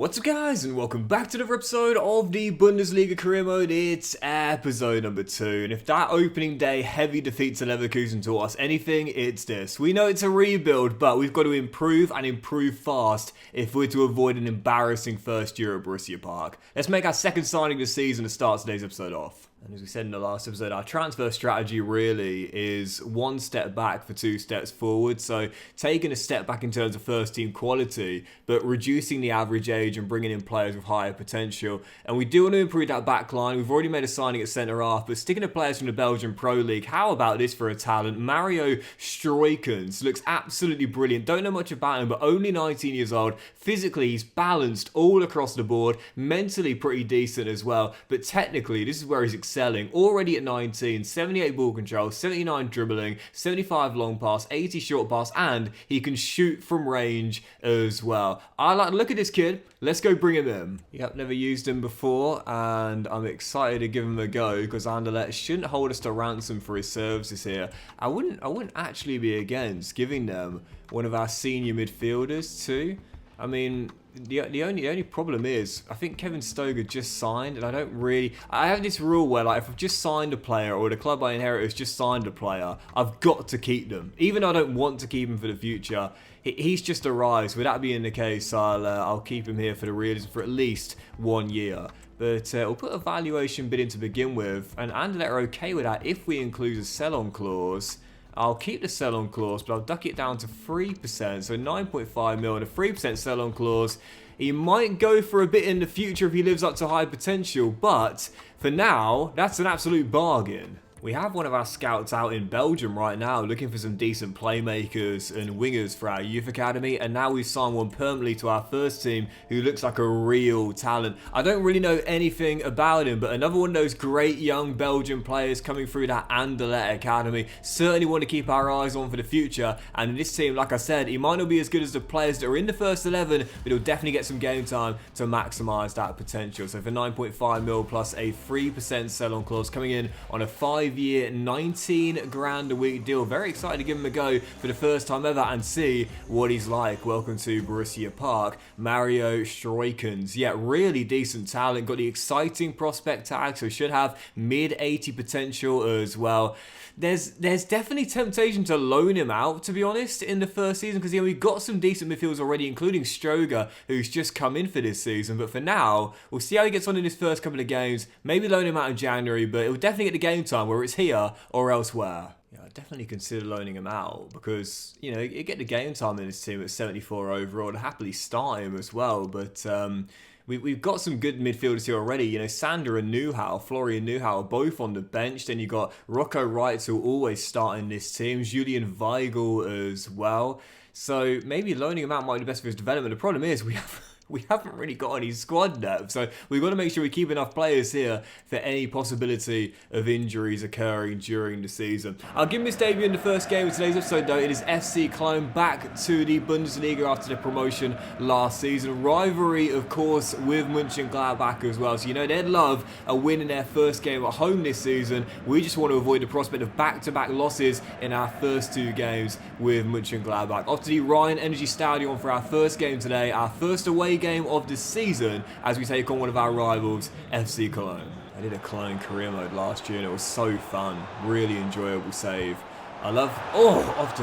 What's up guys, and welcome back to another episode of the Bundesliga career mode. It's episode number 2, and if that opening day heavy defeat to Leverkusen taught us anything, it's this. We know it's a rebuild, but we've got to improve and improve fast if we're to avoid an embarrassing first year at Borussia Park. Let's make our second signing this season to start today's episode off. And as we said in the last episode, our transfer strategy really is one step back for 2 steps forward. So taking a step back in terms of first team quality, but reducing the average age and bringing in players with higher potential. And we do want to improve that back line. We've already made a signing at centre half, but sticking to players from the Belgian Pro League, how about this for a talent? Mario Stroikens looks absolutely brilliant. Don't know much about him, but only 19 years old. Physically, he's balanced all across the board. Mentally, pretty decent as well. But technically, this is where he's excelling. Already at 19, 78 ball control, 79 dribbling, 75 long pass, 80 short pass, and he can shoot from range as well. I like to look at this kid. Let's go bring him in. Yep, never used him before, and I'm excited to give him a go because Anderlecht shouldn't hold us to ransom for his services here. I wouldn't actually be against giving them one of our senior midfielders too. I mean, the only problem is, I think Kevin Stoger just signed, and I have this rule where, like, if I've just signed a player, or the club I inherit has just signed a player, I've got to keep them. Even though I don't want to keep him for the future, he's just arrived. So with that being the case, I'll keep him here for the realism for at least 1 year. But we'll put a valuation bid in to begin with, and Anderlecht are okay with that if we include a sell-on clause. I'll keep the sell-on clause, but I'll duck it down to 3%, so 9.5 mil and a 3% sell-on clause. He might go for a bit in the future if he lives up to high potential, but for now, that's an absolute bargain. We have one of our scouts out in Belgium right now looking for some decent playmakers and wingers for our youth academy, and now we've signed one permanently to our first team who looks like a real talent. I don't really know anything about him, but another one of those great young Belgian players coming through that Anderlecht academy. Certainly want to keep our eyes on for the future, and in this team, like I said, he might not be as good as the players that are in the first 11, but he'll definitely get some game time to maximise that potential. So for 9.5 mil plus a 3% sell-on clause coming in on a 5-year, 19 grand a week deal. Very excited to give him a go for the first time ever and see what he's like. Welcome to Borussia Park, Mario Stroikens. Yeah, really decent talent. Got the exciting prospect tag, so should have mid-80 potential as well. There's definitely temptation to loan him out, to be honest, in the first season, because we've got some decent midfielders already, including Stroger, who's just come in for this season. But for now, we'll see how he gets on in his first couple of games. Maybe loan him out in January, but he'll definitely get the game time, whether it's here or elsewhere. Yeah, I'd definitely consider loaning him out because, you know, you get the game time in this team at 74 overall. I'd happily start him as well, but We've got some good midfielders here already. You know, Sander and Florian Neuhaus are both on the bench. Then you got Rocco Wright, who always start in this team. Julian Weigl as well. So maybe loaning him out might be the best for his development. The problem is we haven't really got any squad depth, so we've got to make sure we keep enough players here for any possibility of injuries occurring during the season. I'll give him his debut in the first game of today's episode though. It is FC Cologne back to the Bundesliga after the promotion last season. Rivalry, of course, with Mönchengladbach as well, so you know they'd love a win in their first game at home this season. We just want to avoid the prospect of back-to-back losses in our first 2 games with Mönchengladbach. Off to the Rhein Energy Stadium for our first game today, our first away game of the season as we take on one of our rivals, FC Cologne. I did a Cologne career mode last year and it was so fun. Really enjoyable save. I love off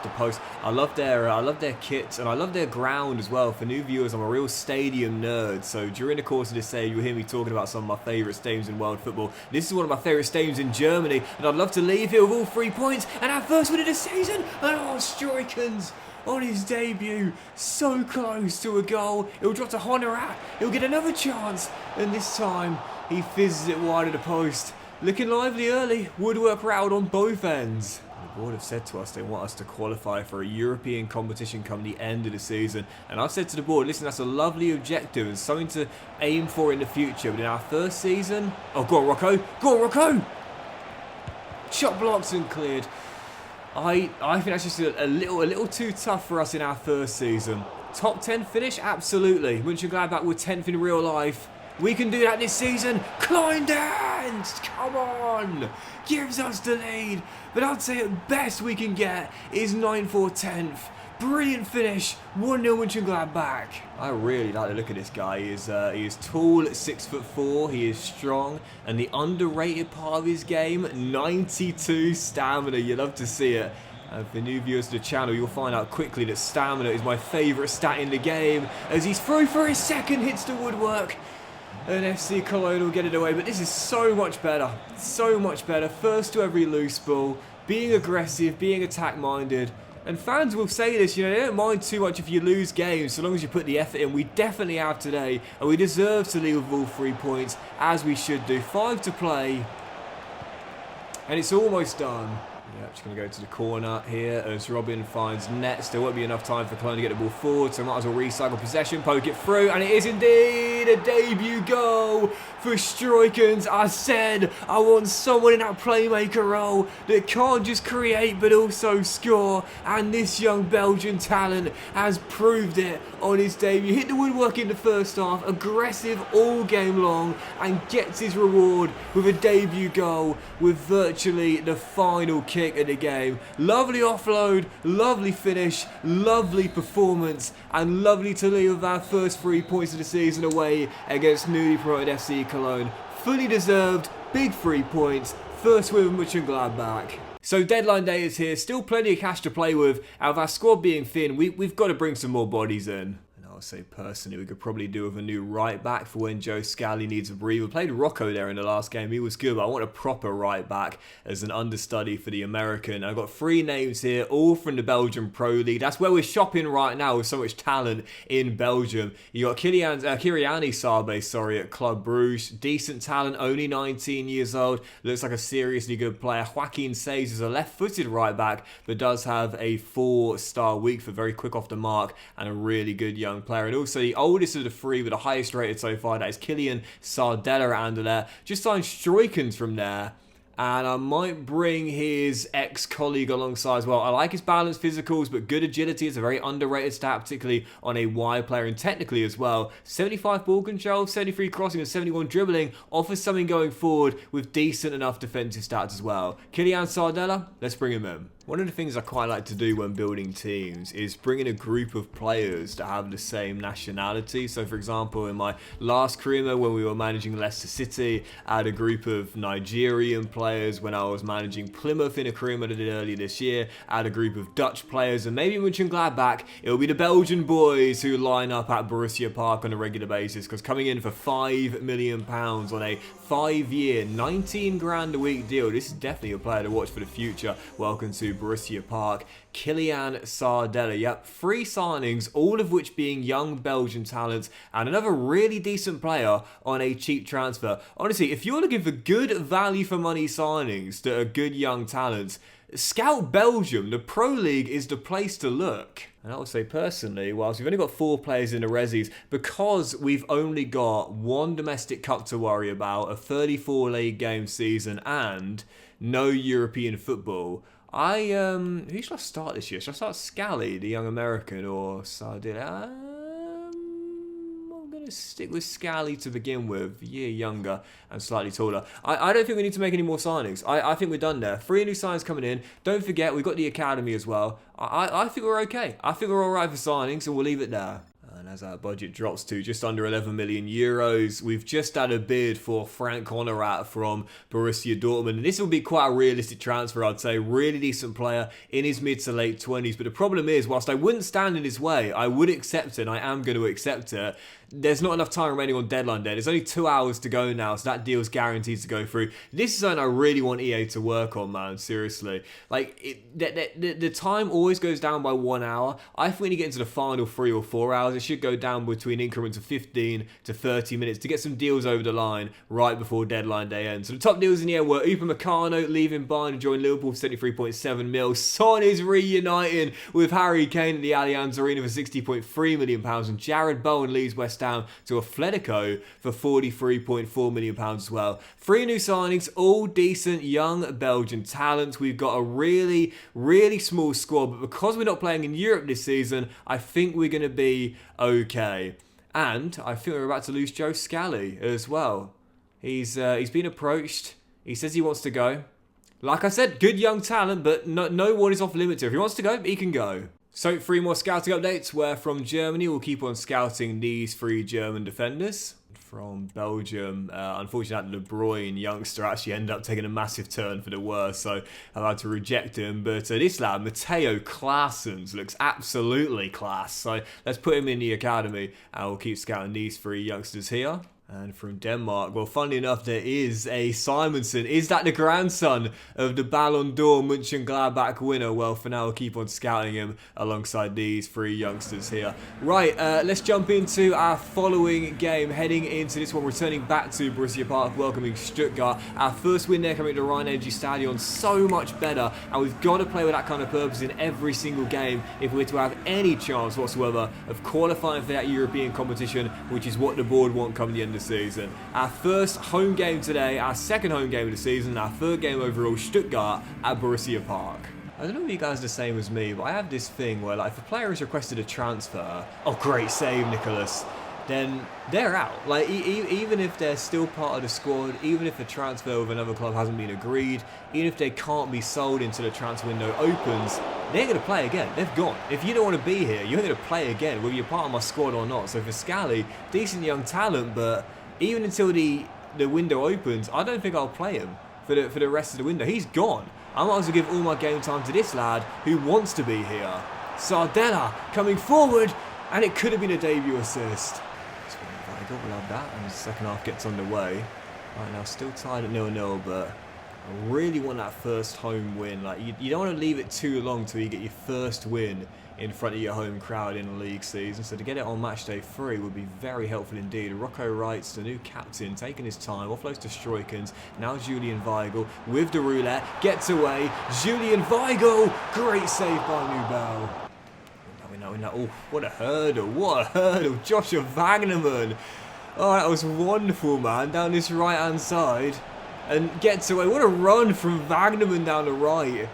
the post. I love their kits and I love their ground as well. For new viewers, I'm a real stadium nerd. So during the course of this save, you'll hear me talking about some of my favourite stadiums in world football. This is one of my favourite stadiums in Germany, and I'd love to leave here with all 3 points and our first win of the season. And Stroikens on his debut, so close to a goal. He'll drop to Honorat. He'll get another chance, and this time he fizzes it wide of the post. Looking lively early. Woodwork route on both ends. The board have said to us they want us to qualify for a European competition come the end of the season, and I've said to the board, listen, that's a lovely objective and something to aim for in the future, but in our first season, oh, go on Rocco, go on Rocco! Shot blocked and cleared. I think that's just a little too tough for us in our first season. Top 10 finish? Absolutely. Mönchengladbach were 10th in real life. We can do that this season. Kleindance! Come on! Gives us the lead. But I'd say at best we can get is 9th or 10th. Brilliant finish, 1-0 Mönchengladbach. I really like the look of this guy. He is tall, 6'4", he is strong, and the underrated part of his game, 92 stamina. You love to see it. And for new viewers to the channel, you'll find out quickly that stamina is my favourite stat in the game, as he's through for his second, hits the woodwork. And FC Cologne will get it away, but this is so much better. So much better. First to every loose ball, being aggressive, being attack-minded. And fans will say this, you know, they don't mind too much if you lose games, so long as you put the effort in. We definitely have today, and we deserve to leave with all 3 points, as we should do. 5 to play, and it's almost done. Yeah, just going to go to the corner here as Robin finds net. Still won't be enough time for Cologne to get the ball forward, so might as well recycle possession, poke it through, and it is indeed a debut goal for Struikens. I said I want someone in that playmaker role that can't just create but also score, and this young Belgian talent has proved it on his debut. Hit the woodwork in the first half, aggressive all game long, and gets his reward with a debut goal with virtually the final kick of the game. Lovely offload, lovely finish, lovely performance, and lovely to leave with our first 3 points of the season away against newly promoted FC Cologne. Fully deserved, big 3 points, first win with Mönchengladbach. So deadline day is here, still plenty of cash to play with. Out of our squad being thin, we've got to bring some more bodies in. I'll say personally, we could probably do with a new right back for when Joe Scally needs a breather. We played Rocco there in the last game. He was good, but I want a proper right back as an understudy for the American. I've got 3 names here, all from the Belgian Pro League. That's where we're shopping right now with so much talent in Belgium. You got Kyliani Sabe, at Club Bruges. Decent talent, only 19 years old. Looks like a seriously good player. Joaquin Says is a left-footed right back, but does have a 4-star week for very quick off the mark and a really good young player. And also the oldest of the 3 with the highest rated so far, that is Kylian Sardella at Anderlecht. Just signed Struikens from there. And I might bring his ex-colleague alongside as well. I like his balanced physicals, but good agility is a very underrated stat, particularly on a wide player, and technically as well. 75 ball control, 73 crossing, and 71 dribbling offers something going forward with decent enough defensive stats as well. Kylian Sardella, let's bring him in. One of the things I quite like to do when building teams is bring in a group of players that have the same nationality. So for example, in my last career when we were managing Leicester City, I had a group of Nigerian players. When I was managing Plymouth in a career that I did earlier this year, I had a group of Dutch players, and maybe Mönchengladbach, it'll be the Belgian boys who line up at Borussia Park on a regular basis, because coming in for £5 million on a 5-year, 19 grand a week deal, this is definitely a player to watch for the future. Welcome to Borussia Park. Kylian Sardella. Yep, 3 signings, all of which being young Belgian talents, and another really decent player on a cheap transfer. Honestly, if you're looking for good value for money signings that are good young talents, scout Belgium. The Pro League is the place to look. And I would say personally, whilst we've only got 4 players in the Resis, because we've only got 1 domestic cup to worry about, a 34 league game season, and no European football, who should I start this year? Should I start Scally, the young American, or Sardella? I'm going to stick with Scally to begin with, a year younger and slightly taller. I don't think we need to make any more signings. I think we're done there. 3 new signings coming in. Don't forget, we've got the academy as well. I think we're okay. I think we're alright for signings, and we'll leave it there. And as our budget drops to just under 11 million euros, we've just had a bid for Frank Honorat from Borussia Dortmund. And this will be quite a realistic transfer, I'd say. Really decent player in his mid to late 20s. But the problem is, whilst I wouldn't stand in his way, I would accept it, and I am going to accept it. There's not enough time remaining on deadline day. There's only 2 hours to go now, so that deal's guaranteed to go through. This is something I really want EA to work on, man. Seriously. Like, the time always goes down by 1 hour. I think when you get into the final 3 or 4 hours, it should go down between increments of 15 to 30 minutes to get some deals over the line right before deadline day ends. So the top deals in the air were Upamecano leaving Bayern to join Liverpool for 73.7 mil. Son is reuniting with Harry Kane at the Allianz Arena for £60.3 million. And Jared Bowen leaves West Ham to Atletico for £43.4 million as well. 3 new signings, all decent young Belgian talents. We've got a really, really small squad, but because we're not playing in Europe this season, I think we're going to be okay. And I think we're about to lose Joe Scally as well. He's been approached. He says he wants to go. Like I said, good young talent, but no one is off limits here. If he wants to go, he can go. So 3 more scouting updates, where from Germany we'll keep on scouting these 3 German defenders. From Belgium, unfortunately that De Bruyne youngster actually ended up taking a massive turn for the worse, so I've had to reject him. But this lad, Matteo Claessens, looks absolutely class, so let's put him in the academy and we'll keep scouting these 3 youngsters here. And from Denmark, well, funnily enough, there is a Simonsen. Is that the grandson of the Ballon d'Or Mönchengladbach winner? Well, for now, we'll keep on scouting him alongside these 3 youngsters here. Right, let's jump into our following game. Heading into this one, returning back to Borussia Park, welcoming Stuttgart. Our first win there coming to Rhein Energy Stadion, so much better. And we've got to play with that kind of purpose in every single game if we're to have any chance whatsoever of qualifying for that European competition, which is what the board want come the end of season. Our first home game today, our second home game of the season, our third game overall, Stuttgart at Borussia Park. I don't know if you guys are the same as me, but I have this thing where, like, if a player has requested a transfer, oh, great save, Nicholas, then they're out. Like, even if they're still part of the squad, even if the transfer with another club hasn't been agreed, even if they can't be sold until the transfer window opens, they're going to play again. They've gone. If you don't want to be here, you're going to play again, whether you're part of my squad or not. So for Scally, decent young talent, but even until the window opens, I don't think I'll play him for the rest of the window. He's gone. I might as well give all my game time to this lad who wants to be here. Sardella coming forward, and it could have been a debut assist. We'll have that, and the second half gets underway. Right now, still tied at 0-0, but I really want that first home win. Like, you don't want to leave it too long till you get your first win in front of your home crowd in the league season. So to get it on match day 3 would be very helpful indeed. Rocco Wrights, the new captain, taking his time, offloads to Struikens. Now Julian Weigl with the roulette, gets away. Julian Weigl, great save by Nubel. Oh, what a hurdle, what a hurdle. Joshua Wagnerman. Oh, that was wonderful, man, down this right-hand side. And gets away. What a run from Wagnerman down the right.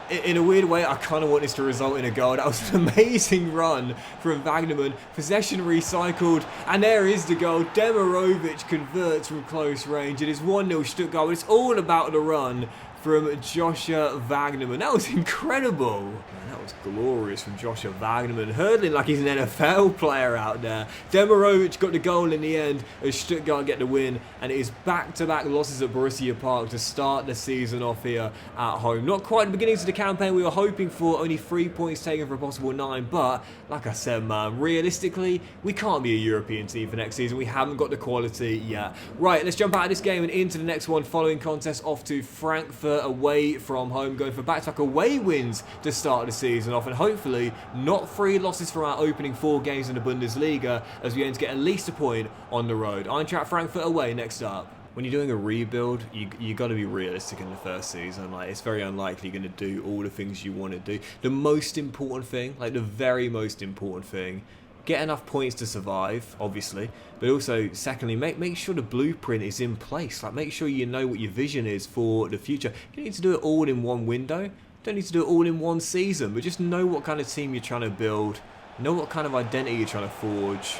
In a weird way, I kind of want this to result in a goal. That was an amazing run from Wagnerman. Possession recycled. And there is the goal. Demirovic converts from close range. It is 1-0 Stuttgart. But it's all about the run from Joshua Wagnerman. That was incredible. Man, that was glorious from Joshua Wagnerman. Hurdling like he's an NFL player out there. Demirovic got the goal in the end as Stuttgart get the win. And it is back-to-back losses at Borussia Park to start the season off here at home. Not quite the beginnings of the campaign we were hoping for. Only 3 points taken for a possible 9. But, like I said, man, realistically, we can't be a European team for next season. We haven't got the quality yet. Right, let's jump out of this game and into the next one. Following contest off to Frankfurt away from home, going for back-to-back away wins to start the season off, and hopefully not 3 losses from our opening 4 games in the Bundesliga, as we aim to get at least a point on the road. Eintracht Frankfurt away next up. When you're doing a rebuild, you got to be realistic in the first season. Like, it's very unlikely you're going to do all the things you want to do. The most important thing, like the very most important thing, get enough points to survive, obviously, but also, secondly, make sure the blueprint is in place. Like, make sure you know what your vision is for the future. You don't need to do it all in one window. You don't need to do it all in one season, but just know what kind of team you're trying to build. Know what kind of identity you're trying to forge.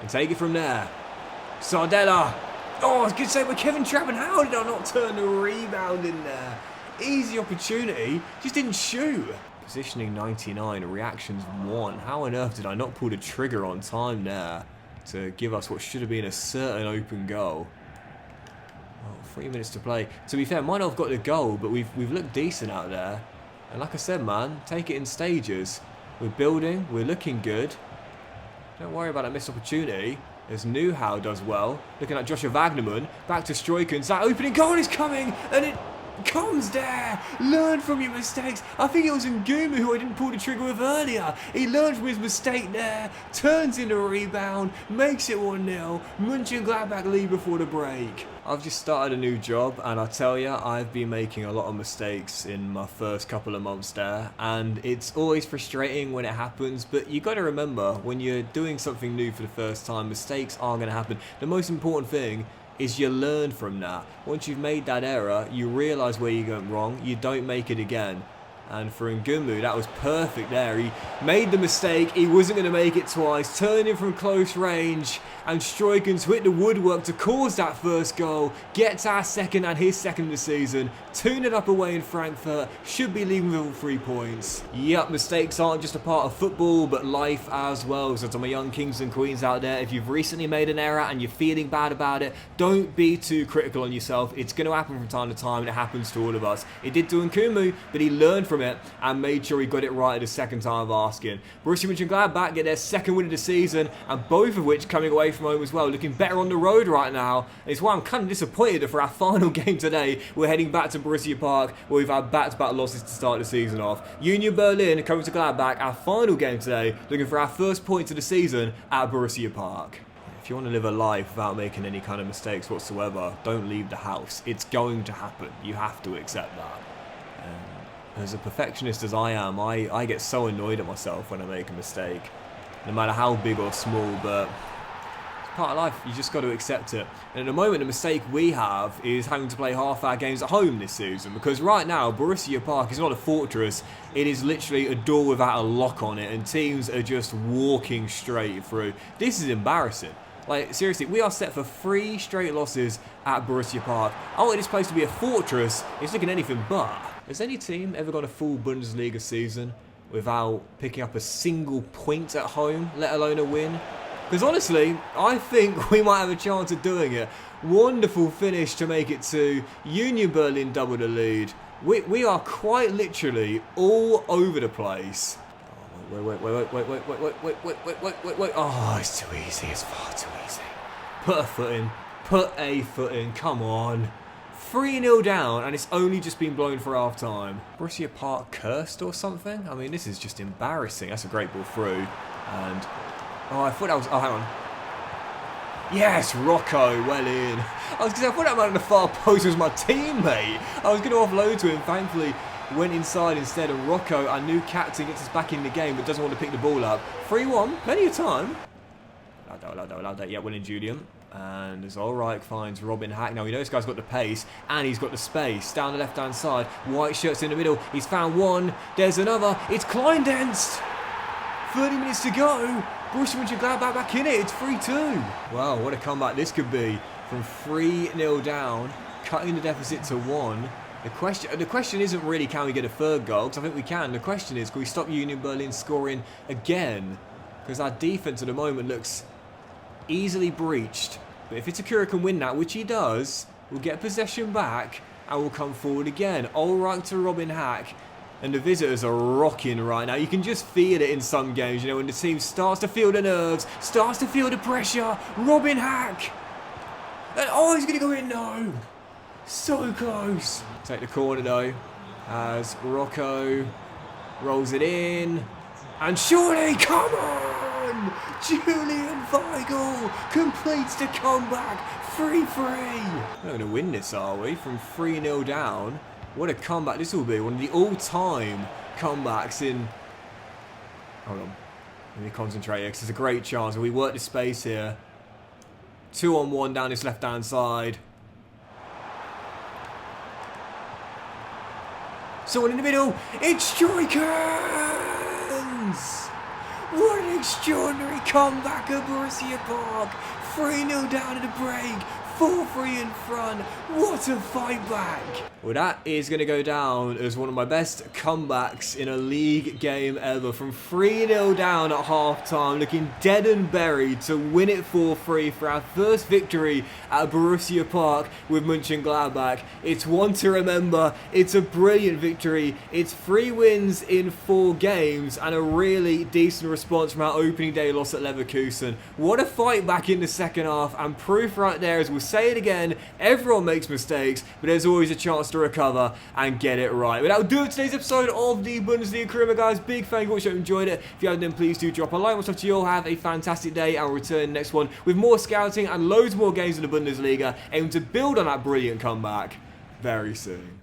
And take it from there. Sardella. Oh, it's a good save by Kevin Trapp, and how did I not turn the rebound in there? Easy opportunity, just didn't shoot. Positioning 99, reactions 1. How on earth did I not pull the trigger on time there to give us what should have been a certain open goal? Oh, 3 minutes to play. To be fair, might not have got the goal, but we've looked decent out there. And like I said, man, take it in stages. We're building, we're looking good. Don't worry about that missed opportunity. As Neuhau does well. Looking at Joshua Wagnerman. Back to Struikens. That opening goal is coming, and it comes there. Learn from your mistakes. I think it was Nguma who I didn't pull the trigger with earlier. He learned from his mistake there, turns into a rebound, makes it 1-0. Mönchengladbach lead before the break. I've just started a new job, and I tell you, I've been making a lot of mistakes in my first couple of months there, and it's always frustrating when it happens, but you got to remember, when you're doing something new for the first time, mistakes are going to happen. The most important thing is you learn from that. Once you've made that error, you realise where you went wrong, you don't make it again. And for Ngumu, that was perfect there. He made the mistake. He wasn't going to make it twice. Turning from close range. And Struyken's hit the woodwork to cause that first goal. Gets our second and his second of the season. 2-0 up away in Frankfurt. Should be leaving with all 3 points. Yep, mistakes aren't just a part of football, but life as well. So to my young kings and queens out there, if you've recently made an error and you're feeling bad about it, don't be too critical on yourself. It's going to happen from time to time, and it happens to all of us. It did to Ngumu, but he learned from it and made sure he got it right at the second time of asking. Borussia Mönchengladbach get their second win of the season, and both of which coming away from home as well, looking better on the road right now. And it's why I'm kind of disappointed that for our final game today, we're heading back to Borussia Park, where we've had back-to-back losses to start the season off. Union Berlin coming to Gladbach, our final game today, looking for our first points of the season at Borussia Park. If you want to live a life without making any kind of mistakes whatsoever, don't leave the house. It's going to happen. You have to accept that. As a perfectionist as I am, I get so annoyed at myself when I make a mistake. No matter how big or small, but it's part of life. You just got to accept it. And at the moment, the mistake we have is having to play half our games at home this season. Because right now, Borussia Park is not a fortress. It is literally a door without a lock on it. And teams are just walking straight through. This is embarrassing. Like, seriously, we are set for 3 straight losses at Borussia Park. I want this place to be a fortress. It's looking anything but. Has any team ever got a full Bundesliga season without picking up a single point at home, let alone a win? Because honestly, I think we might have a chance of doing it. Wonderful finish to make it to Union Berlin double the lead. We are quite literally all over the place. Wait. Oh, it's too easy. It's far too easy. Put a foot in. Put a foot in. Come on. 3-0 down, and it's only just been blown for half time. Borussia Park cursed or something? I mean, this is just embarrassing. That's a great ball through. And oh, I thought that was. Oh, hang on. Yes, Rocco, well in. I thought that man on the far post was my teammate. I was going to offload to him. Thankfully, went inside instead. And Rocco, our new captain, gets us back in the game, but doesn't want to pick the ball up. 3-1, plenty of time. Loud that. Yeah, winning Julian. And as Ulreich finds Robin Hack. Now, we know this guy's got the pace, and he's got the space. Down the left-hand side, white shirts in the middle. He's found one. There's another. It's Kleindenst. 30 minutes to go. Borussia Mönchengladbach back in it. It's 3-2. Wow, what a comeback this could be. From 3-0 down, cutting the deficit to 1. The question isn't really can we get a third goal, because I think we can. The question is, can we stop Union Berlin scoring again? Because our defence at the moment looks easily breached. But if Itakura can win that, which he does, we'll get possession back and we'll come forward again. Ulreich to Robin Hack. And the visitors are rocking right now. You can just feel it in some games, you know, when the team starts to feel the nerves, starts to feel the pressure. Robin Hack. And, oh, he's going to go in. No. So close. Take the corner, though, as Rocco rolls it in. And surely, come on! Julian Weigl completes the comeback. 3-3. We're going to win this, are we? From 3-0 down. What a comeback this will be. One of the all-time comebacks in... Hold on. Let me concentrate here, because there's a great chance. We work the space here. 2-on-1 down this left-hand side. Someone in the middle. It's Struyken's! What an extraordinary comeback at Borussia Park. 3-0 down at the break. 4-3 in front. What a fight back. Well, that is going to go down as one of my best comebacks in a league game ever. From 3-0 down at half-time, looking dead and buried to win it 4-3 for our first victory at Borussia Park with Mönchengladbach. It's one to remember. It's a brilliant victory. It's 3 wins in 4 games and a really decent response from our opening day loss at Leverkusen. What a fight back in the second half, and proof right there, as we'll say it again, everyone makes mistakes, but there's always a chance to recover and get it right. But that'll do it for today's episode of the Bundesliga Career, guys. Big thank you for watching. Enjoyed it. If you haven't, then please do drop a like. What's up to you all? Have a fantastic day, and we'll return next one with more scouting and loads more games in the Bundesliga, aiming to build on that brilliant comeback very soon.